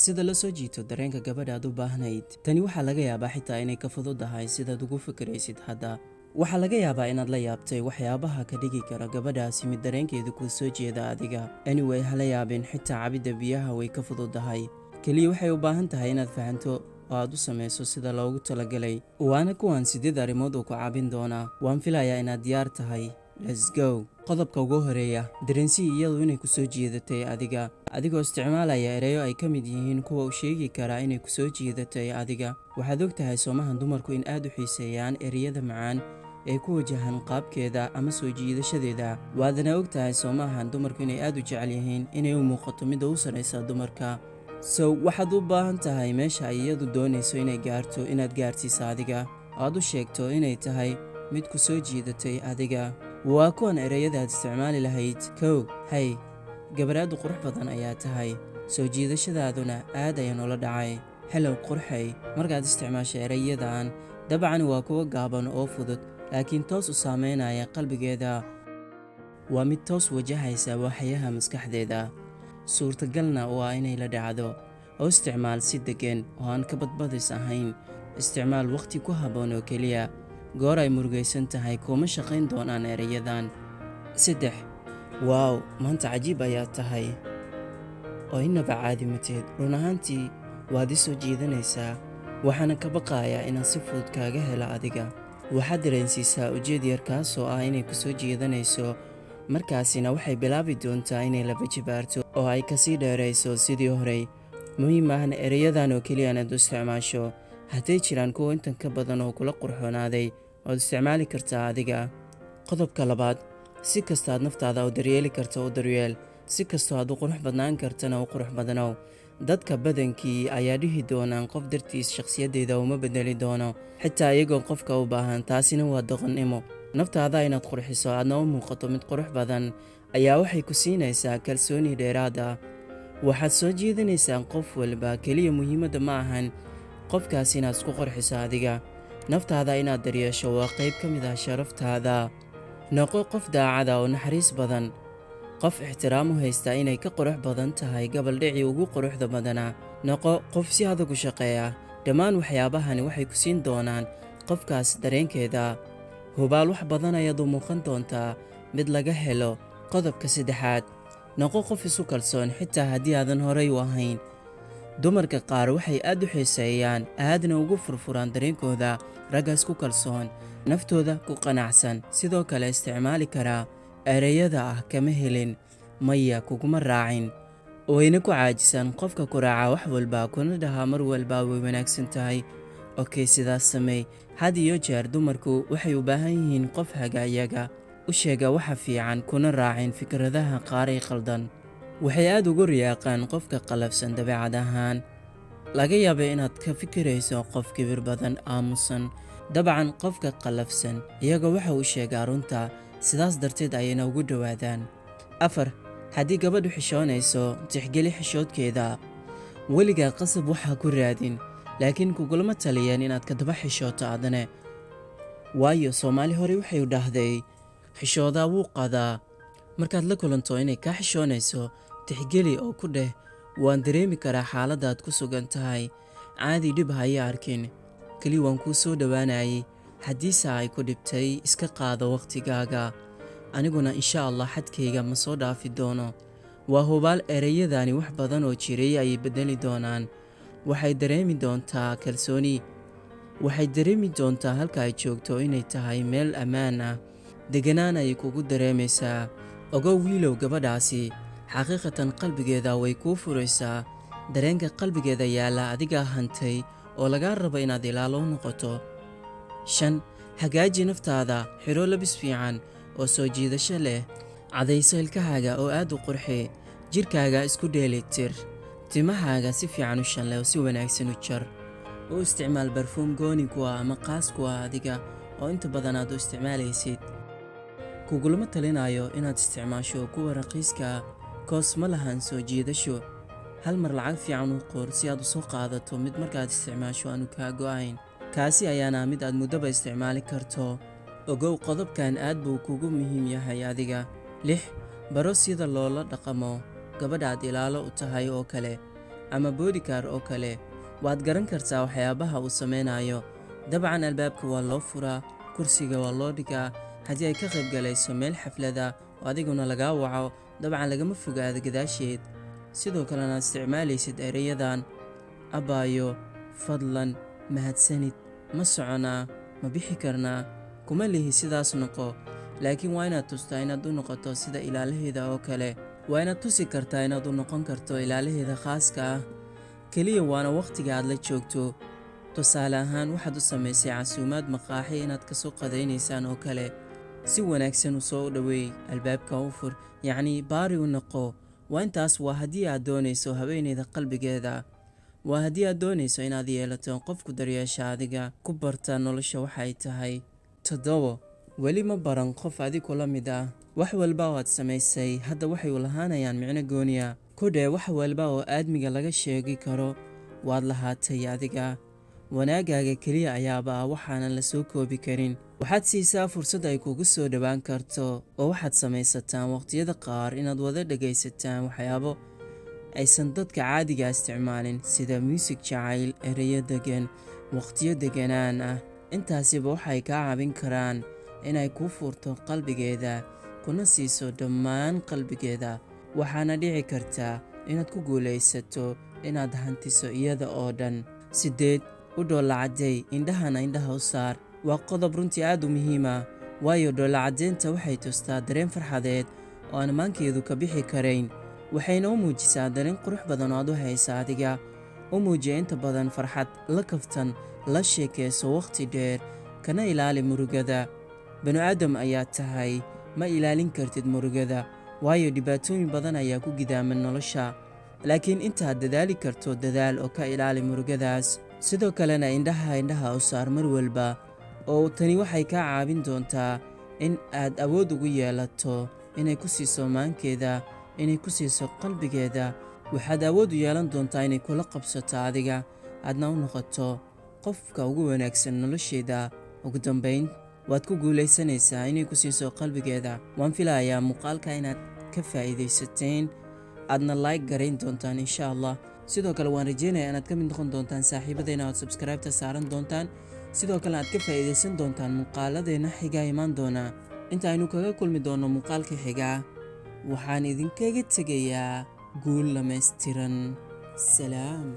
sida la soo jiito dareenka gabadha aad u baahnayd. Tani waxaa laga yaabaa xitaa inay ka fududahay sidaad ugu fikiraysid hadda. Waxaa laga yaabaa inaad la yaabtay waxyaabaha ka dhigi kara gabadhaasi mid dareenkeedu kuu soo jeeda adiga. Anyway, hala yaabin, xitaa cabidda biyaha way ka fududahay. Keliya waxay u baahan tahay inaad fahanto oo aad u samayso sida loogu talagalay. Waana kuwan 8 arrimood oo ku caabin doona. Waan filayaa inaad diyaar tahay. Let's go. Qodobka ugu horeeya, dareensii iyadu inay ku soo jiidatay adiga. Adigoo isticmaalaya ereyo ay ka mid yihiin kuwa u sheegi kara inay ku soo jiidatay adiga. Waxaad ogtahay soomahan dumarku in aad u xiiseeyaan ereyada macaan ee ku wajahan qaabkeeda ama soo jiidashadeeda. Waadana ogtahay soomahan dumarku inay aad u jecel yihiin inay u muuqato mid u sareysa dumarka. Waxaad u baahan tahay meesha ay iyadu doonayso inay gaarto inaad gaarsiiso adiga. Aad u sheegto inay tahay mid ku soo jiidatay adiga. Waa kuwan ereyada aad isticmaali lahayd. Kow, hay, gabadhaadu qurux badan ayaa tahay. Soo jiidashadaaduna aad ayaa noola dhacay. Hello qurxay. Markaad isticmaasho ereyadan, dabcan waa kuwa gaaban oo fudud, laakiin toos u saameynaya qalbigeeda. Waa mid toos wajahaysa waxyaha maskaxdeeda. Suurtagalna waa inay la dhacdo. Oo isticmaal si degan oo aan ka badbadis ahayn. Isticmaal waqti ku habboon oo keliya. Goor ay murugaysan tahay kuma shaqayn doonaan ereyadan. 3. Waaw, maanta cajiib ayaa tahay. oo inaba caadi mateed. Run ahaantii waad i soo jiidanaysaa. Waxaana ka baqayaa inaan si fudud kaaga helo adiga. Waxaad dareensiisaa ujeed yar kaasoo ah inay ku soo jiidanayso. Markaasina waxay bilaabi doontaa inay laba jibaarto oo ay kasii dheerayso sidii horey. Muhiim ahna ereyadan oo keliya inaad u isticmaasho. Hadday jiraan kuwa intan ka badan oo kula qurxoonaaday ood isticmaali kartaa adiga. Qodobka 2, si kasta aad naftaada u daryeeli karto u daryeel. Si kastoo aad u qurux badnaan kartana u qurux badanow. Dadka badankii ayaa dhihi doonaan qof dartiis shakhsiyadeeda uma bedeli doono, xitaa iyagoo qofka u baahan. Taasina waa doqonnimo. Naftaada inaad qurxiso aadna u muuqato mid qurux badan ayaa waxay ku siinaysaa kalsooni dheeraad ah. Waxaad soo jiidanaysaa qof walba. Keliya muhiimadda ma ahan qofkaas inaad isku qurxiso adiga. Naftaada inaad daryeesho waa qayb ka mid ah sharaftaada. Noqo qof daacada oo naxariis badan. Qof ixtiraam u haysta inay ka qurux badan tahay gabaldhicii ugu quruxda badanaa. Noqo qof si adag u shaqeeya. Dhammaan waxyaabahani waxay ku siin doonaan qofkaas dareenkeeda. Hubaal wax badan ayaad u muuqan doontaa mid laga helo. Qodobka 3, noqo qof isu kalsoon xitaa haddii aadan horay u ahayn. Dumarka qaar waxay aad u xiiseeyaan aadna ugu furfuraan dareenkooda ragga isku kalsoon, naftooda ku qanacsan, sidoo kale isticmaali karaa ereyada ah kama helin, maya kuguma raacin, wayna ku caajisan qofka ku raaca wax walba kuna dhahaa mar walba way wanaagsan tahay. Okay, sidaas samey. Had iyo jeer dumarku waxay u baahan yihiin qof haga iyaga, u sheega waxa fiican kuna raacin fikradaha qaar ee qaldan. Waxay aad ugu riyaaqaan qofka qalafsan dabeecad ahaan. Laga yaabo inaad ka fikirayso qof kibir badan, aamusan. Dabcan qofka qalafsan iyaga waxa uu sheegaa runta, sidaas darteed ayayna ugu dhowaadaan. 4, haddii gabadhu xishoonayso, tixgeli xishoodkeeda. Weligaa qasab waxaa ku raadin, laakiin kugulama taliyeen inaad ka daba xishooto adane. Waayo Soomaali hore waxay u dhahday xishoodaa wuu qadaa. Markaad la kulanto inay kaa xishoonayso, tixgeli oo ku dheh, waan dareemi karaa xaaladaad ku sugan tahay. Caadi dhib haya arkin. Keli waan kuu soo dhowaanayay. Haddiise ay ku dhibtay, iska qaado waqtigaaga. Aniguna insha Allah xadkayga ma soo dhaafi doono. Waa hubaal ereyadani wax badan oo jiray ayay bedeli doonaan. Waxay dareemi doontaa kalsooni. Waxay dareemi doontaa halka ay joogto inay tahay meel ammaan ah. Deganaan ayay kugu dareemaysaa. Ogow wiilow, gabadhaasi xaqiiqatan qalbigeeda way kuu furaysaa. Dareenka qalbigeeda yaala adiga hantay oo laga rabo inaad ilaalo noqoto. 5, hagaaji naftaada. Xiro labis fiican oo soo jiidasho leh. Cadayso ilkahaaga oo aad u qurxi. Jirkaaga isku dheelitir. Timahaaga si fiican u shanle oo si wanaagsan u jar. U isticmaal barfuum gooni ku ah ama qaas ku ah adiga oo inta badan aad u isticmaalaysid. Kugulama talinayo inaad isticmaasho kuwa raqiiska, koos ma lahan soo jiidasho. Hal mar lacag fiican u qor si aad u soo qaadato mid markaad isticmaasho aanu kaa go'ayn. Kaasi ayaana mid aad muddaba isticmaali karto. Ogow qodobkan aad buu kugu muhiim yahay adiga. 6, baro sida loola dhaqamo gabadha aad ilaalo u tahay oo kale. ama bodyguard oo kale, waad garan kartaa waxyaabaha uu sameynayo. dabcan albaabka waa loo furaa, kursiga waa loo dhigaa. haddii ay ka qayb galayso meel xaflada oo adiguna lagaa waco, dabcan lagama fogaado gadaasheed. sidoo kalena aad isticmaalaysid ereyadan: abaayo, fadlan, mahadsanid, ma soconaa, ma bixi karnaa. kuma lihi sidaas noqo, laakiin waa inaad tustaa inaad u noqoto sida ilaalaheeda oo kale. waa inaad tusi kartaa inaad u noqon karto ilaalaheeda khaaska ah keliya waana wakhtiga aad la joogto. tusaale ahaan, waxaad u samaysay casuumaad maqaaxi inaad ka soo qadaynaysaan oo kale. si wanaagsan u soo dhoweey, albaabka u fur, yacni baari u noqo. waa intaas. waa haddii aad doonayso haweeneyda qalbigeeda. waa haddii aad doonayso inaad yeelato qofku daryeesha adiga, ku barta nolosha waxay tahay. 7. weli ma baran qof adigu la mid ah. wax walba oo aad samaysay hadda waxay u lahaanayaan micno gooniya. ku dheh wax walba oo aadmiga laga sheegi karo waad lahaatay adiga. wanaagaaga keliya ayaaba ah waxaanan la soo koobi karin. waxaad siisaa fursad ay kugu soo dhowaan karto, oo waxaad samaysataan waqtiyada qaar inaad wada dhegaysataan waxyaabo aysan dadka caadiga isticmaalin, sida muusig jacayl, ereyo degan, waqtiyo deganaan ah. intaasiba waxay kaa caawin karaan inay kuu furto qalbigeeda, kuna siiso dhammaan qalbigeeda. waxaana dhici kartaa inaad ku guulaysato inaad hantiso iyada oo dhan. 8. u dhoolacadday, indhahana indhaha u saar. waa qodob runtii aad u muhiima, waayo dhoolacaddeynta waxay tustaa dareen farxadeed oo aan maankeedu ka bixi karayn. waxayna u muujisaa dareen qurux badan oo aad u haysa adiga. u muujiya inta badan farxad, la kaftan, la sheekayso wakhti dheer, kana ilaali murugada. banu-aadam ayaa tahay, ma ilaalin kartid murugada, waayo dhibaatooyin badan ayaa ku gidaaman nolosha. laakiin intaad dadaali karto dadaal oo ka ilaali murugadaas. sidoo kalena indhaha u saar mar walba, oo tani waxay kaa caawin doontaa in aad awood ugu yeelato inay ku siiso maankeeda, inay ku siiso qalbigeeda. waxaad awood u yeelan doontaa inay kula qabsato adiga, aadna u noqoto qofka ugu wanaagsan nolosheeda. ugu dambayn, waad ku guulaysanaysaa inay ku siiso qalbigeeda. waan filayaa muuqaalka inaad ka faa'iidaysateen, aadna like garayn doontaan insha Allah. sidoo kale waan rajeynayaa inaad ka mid noqon doontaan saaxiibadeenna, ood subscribe-ta saaran doontaan. sidoo kale aad ka faa'iidaysan doontaan muuqaaladeenna xigaa imaan doona. inta aynu kaga kulmi doonno muuqaalka xigaa, waxaan idinkaga tegayaa guul dhammaystiran. salaam.